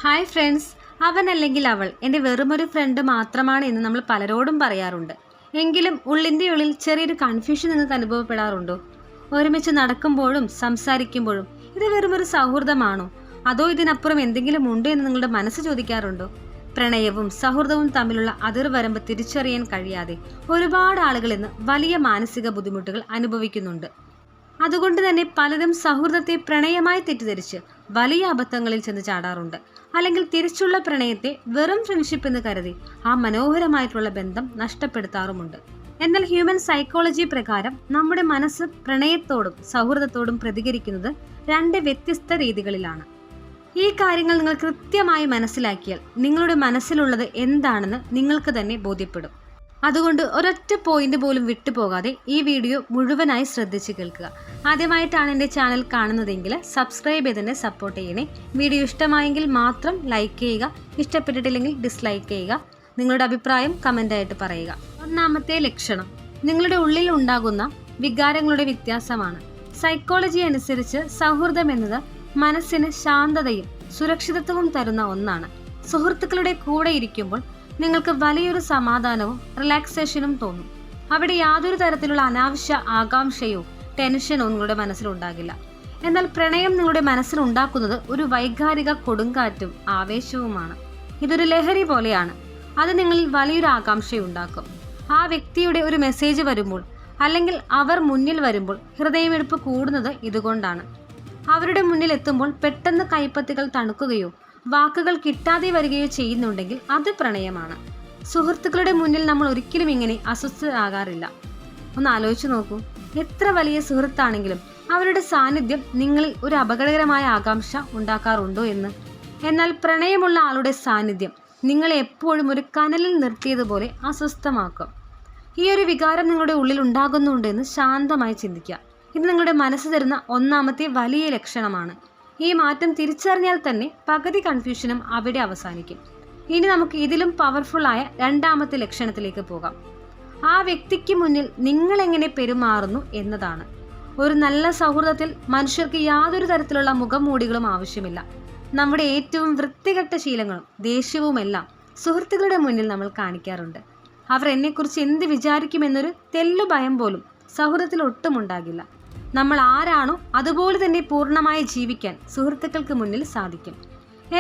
Hi friends, അവൻ അല്ലെങ്കിൽ അവൾ എൻ്റെ വെറുമൊരു ഫ്രണ്ട് മാത്രമാണ് എന്ന് നമ്മൾ പലരോടും പറയാറുണ്ട്. എങ്കിലും ഉള്ളിൻ്റെ ഉള്ളിൽ ചെറിയൊരു കൺഫ്യൂഷൻ നിങ്ങൾക്ക് അനുഭവപ്പെടാറുണ്ടോ? ഒരുമിച്ച് നടക്കുമ്പോഴും സംസാരിക്കുമ്പോഴും ഇത് വെറുമൊരു സൗഹൃദമാണോ, അതോ ഇതിനപ്പുറം എന്തെങ്കിലും ഉണ്ടോ എന്ന് നിങ്ങളുടെ മനസ്സ് ചോദിക്കാറുണ്ടോ? പ്രണയവും സൗഹൃദവും തമ്മിലുള്ള അതിർവരമ്പ് തിരിച്ചറിയാൻ കഴിയാതെ ഒരുപാട് ആളുകൾ ഇന്ന് വലിയ മാനസിക ബുദ്ധിമുട്ടുകൾ അനുഭവിക്കുന്നുണ്ട്. അതുകൊണ്ട് തന്നെ പലരും സൗഹൃദത്തെ പ്രണയമായി തെറ്റിദ്ധരിച്ച് വലിയ അബദ്ധങ്ങളിൽ ചെന്ന് ചാടാറുണ്ട്. അല്ലെങ്കിൽ തിരിച്ചുള്ള പ്രണയത്തെ വെറും ഫ്രണ്ട്ഷിപ്പ് എന്ന് കരുതി ആ മനോഹരമായിട്ടുള്ള ബന്ധം നഷ്ടപ്പെടുത്താറുമുണ്ട്. എന്നാൽ ഹ്യൂമൻ സൈക്കോളജി പ്രകാരം നമ്മുടെ മനസ്സ് പ്രണയത്തോടും സൗഹൃദത്തോടും പ്രതികരിക്കുന്നത് രണ്ട് വ്യത്യസ്ത രീതികളിലാണ്. ഈ കാര്യങ്ങൾ നിങ്ങൾ കൃത്യമായി മനസ്സിലാക്കിയാൽ നിങ്ങളുടെ മനസ്സിലുള്ളത് എന്താണെന്ന് നിങ്ങൾക്ക് തന്നെ ബോധ്യപ്പെടും. അതുകൊണ്ട് ഒരൊറ്റ പോയിന്റ് പോലും വിട്ടുപോകാതെ ഈ വീഡിയോ മുഴുവനായി ശ്രദ്ധിച്ച് കേൾക്കുക. ആദ്യമായിട്ടാണ് എൻ്റെ ചാനൽ കാണുന്നതെങ്കിൽ സബ്സ്ക്രൈബ് ചെയ്ത് തന്നെ സപ്പോർട്ട് ചെയ്യണേ. വീഡിയോ ഇഷ്ടമായെങ്കിൽ മാത്രം ലൈക്ക് ചെയ്യുക, ഇഷ്ടപ്പെട്ടിട്ടില്ലെങ്കിൽ ഡിസ്ലൈക്ക് ചെയ്യുക. നിങ്ങളുടെ അഭിപ്രായം കമൻ്റായിട്ട് പറയുക. ഒന്നാമത്തെ ലക്ഷണം നിങ്ങളുടെ ഉള്ളിൽ ഉണ്ടാകുന്ന വികാരങ്ങളുടെ വ്യത്യാസമാണ്. സൈക്കോളജി അനുസരിച്ച് സൗഹൃദം എന്നത് മനസ്സിന് ശാന്തതയും സുരക്ഷിതത്വവും തരുന്ന ഒന്നാണ്. സുഹൃത്തുക്കളുടെ കൂടെ ഇരിക്കുമ്പോൾ നിങ്ങൾക്ക് വലിയൊരു സമാധാനവും റിലാക്സേഷനും തോന്നും. അവിടെ യാതൊരു തരത്തിലുള്ള അനാവശ്യ ആകാംക്ഷയോ ടെൻഷനോ നിങ്ങളുടെ മനസ്സിലുണ്ടാകില്ല. എന്നാൽ പ്രണയം നിങ്ങളുടെ മനസ്സിലുണ്ടാക്കുന്നത് ഒരു വൈകാരിക കൊടുങ്കാറ്റും ആവേശവുമാണ്. ഇതൊരു ലഹരി പോലെയാണ്. അത് നിങ്ങളിൽ വലിയൊരു ആകാംക്ഷയുണ്ടാക്കും. ആ വ്യക്തിയുടെ ഒരു മെസ്സേജ് വരുമ്പോൾ അല്ലെങ്കിൽ അവർ മുന്നിൽ വരുമ്പോൾ ഹൃദയമെടുപ്പ് കൂടുന്നത് ഇതുകൊണ്ടാണ്. അവരുടെ മുന്നിൽ എത്തുമ്പോൾ പെട്ടെന്ന് കൈപ്പത്തികൾ തണുക്കുകയോ വാക്കുകൾ കിട്ടാതെ വരികയോ ചെയ്യുന്നുണ്ടെങ്കിൽ അത് പ്രണയമാണ്. സുഹൃത്തുക്കളുടെ മുന്നിൽ നമ്മൾ ഒരിക്കലും ഇങ്ങനെ അസ്വസ്ഥരാകാറില്ല. ഒന്ന് ആലോചിച്ച് നോക്കൂ, എത്ര വലിയ സുഹൃത്താണെങ്കിലും അവരുടെ സാന്നിധ്യം നിങ്ങളിൽ ഒരു അപകടകരമായ ആകാംക്ഷ ഉണ്ടാക്കാറുണ്ടോ എന്ന്. എന്നാൽ പ്രണയമുള്ള ആളുടെ സാന്നിധ്യം നിങ്ങളെ എപ്പോഴും ഒരു കനലിൽ നിർത്തിയതുപോലെ അസ്വസ്ഥമാക്കും. ഈ ഒരു വികാരം നിങ്ങളുടെ ഉള്ളിൽ ഉണ്ടാകുന്നുണ്ട് എന്ന് ശാന്തമായി ചിന്തിക്കുക. ഇത് നിങ്ങളുടെ മനസ്സ് തരുന്ന ഒന്നാമത്തെ വലിയ ലക്ഷണമാണ്. ഈ മാറ്റം തിരിച്ചറിഞ്ഞാൽ തന്നെ പകുതി കൺഫ്യൂഷനും അവിടെ അവസാനിക്കും. ഇനി നമുക്ക് ഇതിലും പവർഫുള്ളായ രണ്ടാമത്തെ ലക്ഷണത്തിലേക്ക് പോകാം. ആ വ്യക്തിക്ക് മുന്നിൽ നിങ്ങൾ എങ്ങനെ പെരുമാറുന്നു എന്നതാണ്. ഒരു നല്ല സൗഹൃദത്തിൽ മനുഷ്യർക്ക് യാതൊരു തരത്തിലുള്ള മുഖംമൂടികളും ആവശ്യമില്ല. നമ്മുടെ ഏറ്റവും വൃത്തികെട്ട ശീലങ്ങളും ദേഷ്യവുമെല്ലാം സുഹൃത്തുക്കളുടെ മുന്നിൽ നമ്മൾ കാണിക്കാറുണ്ട്. അവർ എന്നെക്കുറിച്ച് എന്ത് വിചാരിക്കുമെന്നൊരു തെല്ലു ഭയം പോലും സൗഹൃദത്തിൽ ഒട്ടും ഉണ്ടാകില്ല. നമ്മൾ ആരാണോ അതുപോലെ തന്നെ പൂർണ്ണമായി ജീവിക്കാൻ സുഹൃത്തുക്കൾക്ക് മുന്നിൽ സാധിക്കും.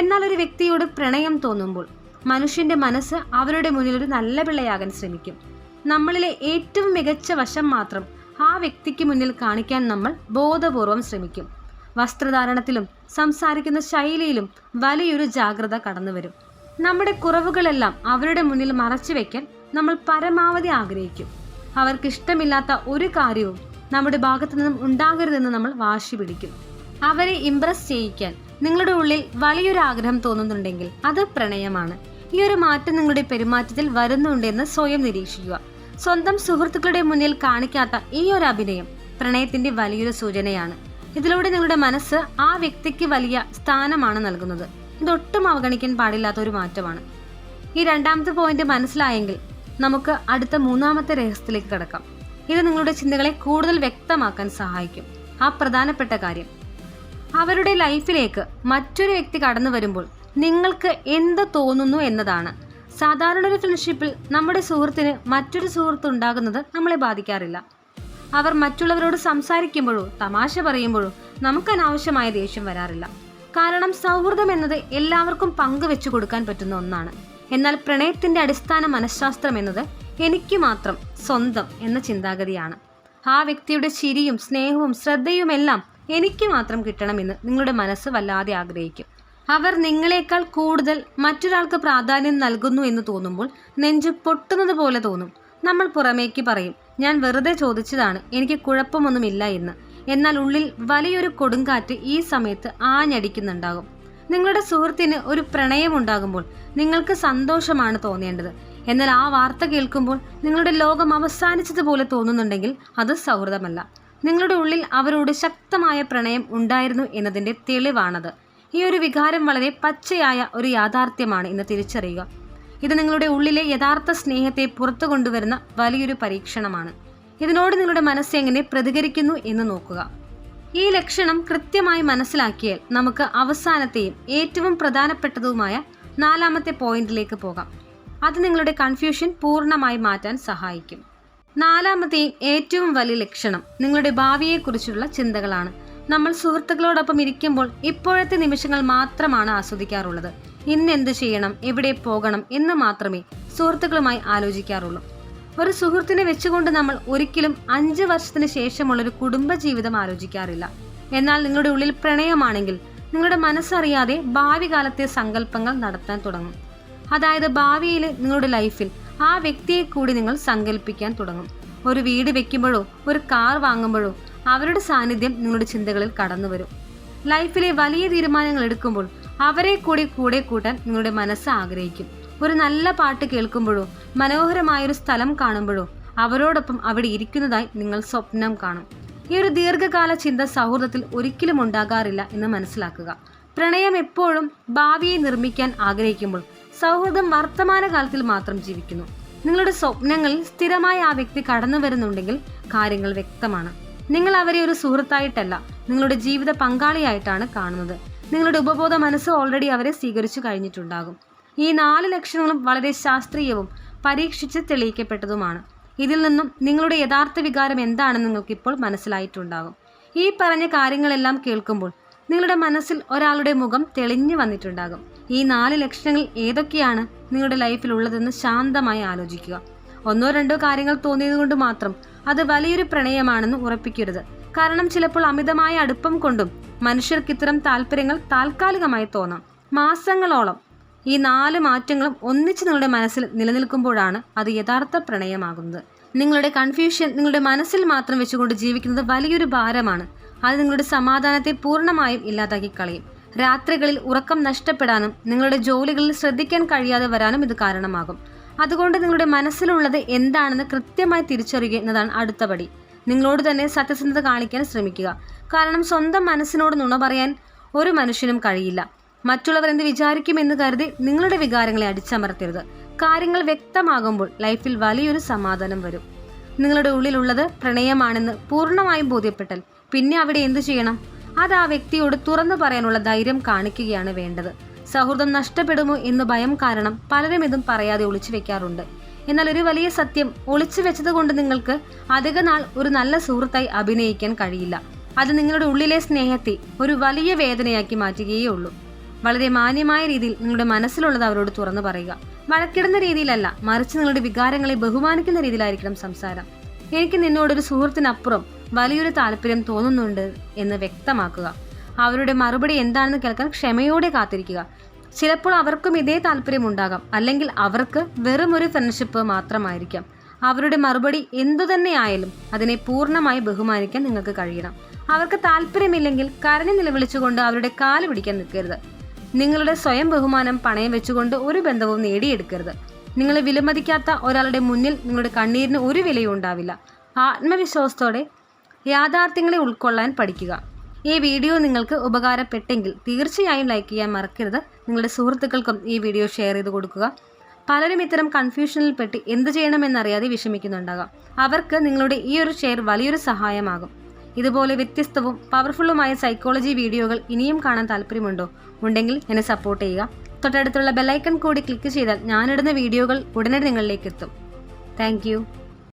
എന്നാൽ ഒരു വ്യക്തിയോട് പ്രണയം തോന്നുമ്പോൾ മനുഷ്യന്റെ മനസ്സ് അവരുടെ മുന്നിൽ ഒരു നല്ല പിള്ളയാകാൻ ശ്രമിക്കും. നമ്മളിലെ ഏറ്റവും മികച്ച വശം മാത്രം ആ വ്യക്തിക്ക് മുന്നിൽ കാണിക്കാൻ നമ്മൾ ബോധപൂർവം ശ്രമിക്കും. വസ്ത്രധാരണത്തിലും സംസാരിക്കുന്ന ശൈലിയിലും വലിയൊരു ജാഗ്രത കടന്നു വരും. നമ്മുടെ കുറവുകളെല്ലാം അവരുടെ മുന്നിൽ മറച്ചു വെക്കാൻ നമ്മൾ പരമാവധി ആഗ്രഹിക്കും. അവർക്കിഷ്ടമില്ലാത്ത ഒരു കാര്യവും നമ്മുടെ ഭാഗത്തു നിന്നും ഉണ്ടാകരുതെന്ന് നമ്മൾ വാശി പിടിക്കും. അവരെ ഇംപ്രസ് ചെയ്യിക്കാൻ നിങ്ങളുടെ ഉള്ളിൽ വലിയൊരു ആഗ്രഹം തോന്നുന്നുണ്ടെങ്കിൽ അത് പ്രണയമാണ്. ഈ ഒരു മാറ്റം നിങ്ങളുടെ പെരുമാറ്റത്തിൽ വരുന്നുണ്ടെന്ന് സ്വയം നിരീക്ഷിക്കുക. സ്വന്തം സുഹൃത്തുക്കളുടെ മുന്നിൽ കാണിക്കാത്ത ഈ ഒരു അഭിനയം പ്രണയത്തിന്റെ വലിയൊരു സൂചനയാണ്. ഇതിലൂടെ നിങ്ങളുടെ മനസ്സ് ആ വ്യക്തിക്ക് വലിയ സ്ഥാനമാണ് നൽകുന്നത്. ഇതൊട്ടും അവഗണിക്കാൻ പാടില്ലാത്ത ഒരു മാറ്റമാണ്. ഈ രണ്ടാമത്തെ പോയിന്റ് മനസ്സിലായെങ്കിൽ നമുക്ക് അടുത്ത മൂന്നാമത്തെ രഹസ്യത്തിലേക്ക് കടക്കാം. ഇത് നിങ്ങളുടെ ചിന്തകളെ കൂടുതൽ വ്യക്തമാക്കാൻ സഹായിക്കും. ആ പ്രധാനപ്പെട്ട കാര്യം, അവരുടെ ലൈഫിലേക്ക് മറ്റൊരു വ്യക്തി കടന്നു വരുമ്പോൾ നിങ്ങൾക്ക് എന്ത് തോന്നുന്നു എന്നതാണ്. സാധാരണ ഒരു ഫ്രണ്ട്ഷിപ്പിൽ നമ്മുടെ സുഹൃത്തിന് മറ്റൊരു സുഹൃത്ത് ഉണ്ടാകുന്നത് നമ്മളെ ബാധിക്കാറില്ല. അവർ മറ്റുള്ളവരോട് സംസാരിക്കുമ്പോഴോ തമാശ പറയുമ്പോഴോ നമുക്ക് അനാവശ്യമായ ദേഷ്യം വരാറില്ല. കാരണം സൗഹൃദം എന്നത് എല്ലാവർക്കും പങ്കുവെച്ചു കൊടുക്കാൻ പറ്റുന്ന ഒന്നാണ്. എന്നാൽ പ്രണയത്തിന്റെ അടിസ്ഥാന മനഃശാസ്ത്രം എന്നത് എനിക്ക് മാത്രം സ്വന്തം എന്ന ചിന്താഗതിയാണ്. ആ വ്യക്തിയുടെ ചിരിയും സ്നേഹവും ശ്രദ്ധയുമെല്ലാം എനിക്ക് മാത്രം കിട്ടണമെന്ന് നിങ്ങളുടെ മനസ്സ് വല്ലാതെ ആഗ്രഹിക്കും. അവർ നിങ്ങളെക്കാൾ കൂടുതൽ മറ്റൊരാൾക്ക് പ്രാധാന്യം നൽകുന്നു എന്ന് തോന്നുമ്പോൾ നെഞ്ചു പൊട്ടുന്നത് പോലെ തോന്നും. നമ്മൾ പുറമേക്ക് പറയും, ഞാൻ വെറുതെ ചോദിച്ചതാണ്, എനിക്ക് കുഴപ്പമൊന്നുമില്ല എന്ന്. എന്നാൽ ഉള്ളിൽ വലിയൊരു കൊടുങ്കാറ്റ് ഈ സമയത്ത് ആഞ്ഞടിക്കുന്നുണ്ടാകും. നിങ്ങളുടെ സുഹൃത്തിന് ഒരു പ്രണയമുണ്ടാകുമ്പോൾ നിങ്ങൾക്ക് സന്തോഷമാണ് തോന്നേണ്ടത്. എന്നാൽ ആ വാർത്ത കേൾക്കുമ്പോൾ നിങ്ങളുടെ ലോകം അവസാനിച്ചതുപോലെ തോന്നുന്നുണ്ടെങ്കിൽ അത് സൗഹൃദമല്ല. നിങ്ങളുടെ ഉള്ളിൽ അവരോട് ശക്തമായ പ്രണയം ഉണ്ടായിരുന്നു എന്നതിൻ്റെ തെളിവാണത്. ഈ ഒരു വികാരം വളരെ പച്ചയായ ഒരു യാഥാർത്ഥ്യമാണ് എന്ന് തിരിച്ചറിയുക. ഇത് നിങ്ങളുടെ ഉള്ളിലെ യഥാർത്ഥ സ്നേഹത്തെ പുറത്തു കൊണ്ടുവരുന്ന വലിയൊരു പരീക്ഷണമാണ്. ഇതിനോട് നിങ്ങളുടെ മനസ്സ് എങ്ങനെ പ്രതികരിക്കുന്നു എന്ന് നോക്കുക. ഈ ലക്ഷണം കൃത്യമായി മനസ്സിലാക്കിയാൽ നമുക്ക് അവസാനത്തെയും ഏറ്റവും പ്രധാനപ്പെട്ടതുമായ 4ാമത്തെ പോയിന്റിലേക്ക് പോകാം. അത് നിങ്ങളുടെ കൺഫ്യൂഷൻ പൂർണ്ണമായി മാറ്റാൻ സഹായിക്കും. 4ാമത്തെയും ഏറ്റവും വലിയ ലക്ഷണം നിങ്ങളുടെ ഭാവിയെക്കുറിച്ചുള്ള ചിന്തകളാണ്. നമ്മൾ സുഹൃത്തുക്കളോടൊപ്പം ഇരിക്കുമ്പോൾ ഇപ്പോഴത്തെ നിമിഷങ്ങൾ മാത്രമാണ് ആസ്വദിക്കാറുള്ളത്. ഇന്ന് എന്ത് ചെയ്യണം, എവിടെ പോകണം എന്ന് മാത്രമേ സുഹൃത്തുക്കളുമായി ആലോചിക്കാറുള്ളൂ. ഒരു സുഹൃത്തിനെ വെച്ചുകൊണ്ട് നമ്മൾ ഒരിക്കലും 5 വർഷത്തിന് ശേഷമുള്ളൊരു കുടുംബജീവിതം ആലോചിക്കാറില്ല. എന്നാൽ നിങ്ങളുടെ ഉള്ളിൽ പ്രണയമാണെങ്കിൽ നിങ്ങളുടെ മനസ്സറിയാതെ ഭാവി കാലത്തെ സങ്കല്പങ്ങൾ നടത്താൻ തുടങ്ങും. അതായത് ഭാവിയിലെ നിങ്ങളുടെ ലൈഫിൽ ആ വ്യക്തിയെ കൂടി നിങ്ങൾ സങ്കല്പിക്കാൻ തുടങ്ങും. ഒരു വീട് വെക്കുമ്പോഴോ ഒരു കാർ വാങ്ങുമ്പോഴോ അവരുടെ സാന്നിധ്യം നിങ്ങളുടെ ചിന്തകളിൽ കടന്നു വരും. ലൈഫിലെ വലിയ തീരുമാനങ്ങൾ എടുക്കുമ്പോൾ അവരെ കൂടി കൂടെ കൂട്ടാൻ നിങ്ങളുടെ മനസ്സ് ആഗ്രഹിക്കും. ഒരു നല്ല പാട്ട് കേൾക്കുമ്പോഴോ മനോഹരമായൊരു സ്ഥലം കാണുമ്പോഴോ അവരോടൊപ്പം അവിടെ ഇരിക്കുന്നതായി നിങ്ങൾ സ്വപ്നം കാണും. ഈ ഒരു ദീർഘകാല ചിന്ത സൗഹൃദത്തിൽ ഒരിക്കലും ഉണ്ടാകാറില്ല എന്ന് മനസ്സിലാക്കുക. പ്രണയം എപ്പോഴും ഭാവിയെ നിർമ്മിക്കാൻ ആഗ്രഹിക്കുമ്പോൾ സൗഹൃദം വർത്തമാനകാലത്തിൽ മാത്രം ജീവിക്കുന്നു. നിങ്ങളുടെ സ്വപ്നങ്ങളിൽ സ്ഥിരമായി ആ വ്യക്തി കടന്നു വരുന്നുണ്ടെങ്കിൽ കാര്യങ്ങൾ വ്യക്തമാണ്. നിങ്ങൾ അവരെ ഒരു സുഹൃത്തായിട്ടല്ല, നിങ്ങളുടെ ജീവിത പങ്കാളിയായിട്ടാണ് കാണുന്നത്. നിങ്ങളുടെ ഉപബോധ മനസ്സ് ഓൾറെഡി അവരെ സ്വീകരിച്ചു കഴിഞ്ഞിട്ടുണ്ടാകും. ഈ 4 ലക്ഷണങ്ങളും വളരെ ശാസ്ത്രീയവും പരീക്ഷിച്ച് തെളിയിക്കപ്പെട്ടതുമാണ്. ഇതിൽ നിന്നും നിങ്ങളുടെ യഥാർത്ഥ വികാരം എന്താണെന്ന് നിങ്ങൾക്കിപ്പോൾ മനസ്സിലായിട്ടുണ്ടാകും. ഈ പറഞ്ഞ കാര്യങ്ങളെല്ലാം കേൾക്കുമ്പോൾ നിങ്ങളുടെ മനസ്സിൽ ഒരാളുടെ മുഖം തെളിഞ്ഞു വന്നിട്ടുണ്ടാകും. ഈ 4 ലക്ഷണങ്ങൾ ഏതൊക്കെയാണ് നിങ്ങളുടെ ലൈഫിൽ ഉള്ളതെന്ന് ശാന്തമായി ആലോചിക്കുക. 1-2 കാര്യങ്ങൾ തോന്നിയത് കൊണ്ട് മാത്രം അത് വലിയൊരു പ്രണയമാണെന്ന് ഉറപ്പിക്കരുത്. കാരണം ചിലപ്പോൾ അമിതമായ അടുപ്പം കൊണ്ടും മനുഷ്യർക്ക് ഇത്തരം താല്പര്യങ്ങൾ താൽക്കാലികമായി തോന്നാം. മാസങ്ങളോളം ഈ 4 മാറ്റങ്ങളും ഒന്നിച്ച് നിങ്ങളുടെ മനസ്സിൽ നിലനിൽക്കുമ്പോഴാണ് അത് യഥാർത്ഥ പ്രണയമാകുന്നത്. നിങ്ങളുടെ കൺഫ്യൂഷൻ നിങ്ങളുടെ മനസ്സിൽ മാത്രം വെച്ചുകൊണ്ട് ജീവിക്കുന്നത് വലിയൊരു ഭാരമാണ്. അത് നിങ്ങളുടെ സമാധാനത്തെ പൂർണ്ണമായും ഇല്ലാതാക്കി കളയും. രാത്രികളിൽ ഉറക്കം നഷ്ടപ്പെടാനും നിങ്ങളുടെ ജോലികളിൽ ശ്രദ്ധിക്കാൻ കഴിയാതെ വരാനും ഇത് കാരണമാകും. അതുകൊണ്ട് നിങ്ങളുടെ മനസ്സിലുള്ളത് എന്താണെന്ന് കൃത്യമായി തിരിച്ചറിയുക എന്നതാണ് അടുത്ത പടി. നിങ്ങളോട് തന്നെ സത്യസന്ധത കാണിക്കാൻ ശ്രമിക്കുക. കാരണം സ്വന്തം മനസ്സിനോട് നുണ പറയാൻ ഒരു മനുഷ്യനും കഴിയില്ല. മറ്റുള്ളവർ എന്ത് വിചാരിക്കുമെന്ന് കരുതി നിങ്ങളുടെ വികാരങ്ങളെ അടിച്ചമർത്തരുത്. കാര്യങ്ങൾ വ്യക്തമാകുമ്പോൾ ലൈഫിൽ വലിയൊരു സമാധാനം വരും. നിങ്ങളുടെ ഉള്ളിലുള്ളത് പ്രണയമാണെന്ന് പൂർണ്ണമായും ബോധ്യപ്പെട്ടാൽ പിന്നെ അവിടെ എന്തു ചെയ്യണം? അത് ആ വ്യക്തിയോട് തുറന്നു പറയാനുള്ള ധൈര്യം കാണിക്കുകയാണ് വേണ്ടത്. സൗഹൃദം നഷ്ടപ്പെടുമോ എന്ന് ഭയം കാരണം പലരും ഇതും പറയാതെ ഒളിച്ചു വെക്കാറുണ്ട്. എന്നാൽ ഒരു വലിയ സത്യം, ഒളിച്ചു വെച്ചത് കൊണ്ട് നിങ്ങൾക്ക് അധിക നാൾ ഒരു നല്ല സുഹൃത്തായി അഭിനയിക്കാൻ കഴിയില്ല. അത് നിങ്ങളുടെ ഉള്ളിലെ സ്നേഹത്തെ ഒരു വലിയ വേദനയാക്കി മാറ്റുകയേ ഉള്ളൂ. വളരെ മാന്യമായ രീതിയിൽ നിങ്ങളുടെ മനസ്സിലുള്ളത് അവരോട് തുറന്നു പറയുക. വഴക്കിടുന്ന രീതിയിലല്ല, മറിച്ച് നിങ്ങളുടെ വികാരങ്ങളെ ബഹുമാനിക്കുന്ന രീതിയിലായിരിക്കണം സംസാരം. എനിക്ക് നിന്നോടൊരു സുഹൃത്തിനപ്പുറം വലിയൊരു താല്പര്യം തോന്നുന്നുണ്ട് എന്ന് വ്യക്തമാക്കുക. അവരുടെ മറുപടി എന്താണെന്ന് കേൾക്കാൻ ക്ഷമയോടെ കാത്തിരിക്കുക. ചിലപ്പോൾ അവർക്കും ഇതേ താല്പര്യം ഉണ്ടാകാം, അല്ലെങ്കിൽ അവർക്ക് വെറും ഒരു ഫ്രണ്ട്ഷിപ്പ് മാത്രമായിരിക്കാം. അവരുടെ മറുപടി എന്തുതന്നെയായാലും അതിനെ പൂർണ്ണമായി ബഹുമാനിക്കാൻ നിങ്ങൾക്ക് കഴിയണം. അവർക്ക് താല്പര്യമില്ലെങ്കിൽ കരഞ്ഞു നിലവിളിച്ചുകൊണ്ട് അവരുടെ കാല് പിടിക്കാൻ നിൽക്കരുത്. നിങ്ങളുടെ സ്വയം ബഹുമാനം പണയം വെച്ചുകൊണ്ട് ഒരു ബന്ധവും നേടിയെടുക്കരുത്. നിങ്ങളെ വിലമതിക്കാത്ത ഒരാളുടെ മുന്നിൽ നിങ്ങളുടെ കണ്ണീരിന് ഒരു വിലയും ഉണ്ടാവില്ല. ആത്മവിശ്വാസത്തോടെ യാഥാർത്ഥ്യങ്ങളെ ഉൾക്കൊള്ളാൻ പഠിക്കുക. ഈ വീഡിയോ നിങ്ങൾക്ക് ഉപകാരപ്പെട്ടെങ്കിൽ തീർച്ചയായും ലൈക്ക് ചെയ്യാൻ മറക്കരുത്. നിങ്ങളുടെ സുഹൃത്തുക്കൾക്കും ഈ വീഡിയോ ഷെയർ ചെയ്ത് കൊടുക്കുക. പലരും ഇത്തരം കൺഫ്യൂഷനിൽ പെട്ട് എന്ത് ചെയ്യണമെന്നറിയാതെ വിഷമിക്കുന്നുണ്ടാകാം. അവർക്ക് നിങ്ങളുടെ ഈ ഒരു ഷെയർ വലിയൊരു സഹായമാകും. ഇതുപോലെ വ്യത്യസ്തവും പവർഫുള്ളുമായ സൈക്കോളജി വീഡിയോകൾ ഇനിയും കാണാൻ താല്പര്യമുണ്ടോ? ഉണ്ടെങ്കിൽ എന്നെ സപ്പോർട്ട് ചെയ്യുക. തൊട്ടടുത്തുള്ള ബെല്ലൈക്കൺ കൂടി ക്ലിക്ക് ചെയ്താൽ ഞാനിടുന്ന വീഡിയോകൾ ഉടനടി നിങ്ങളിലേക്ക് എത്തും. താങ്ക്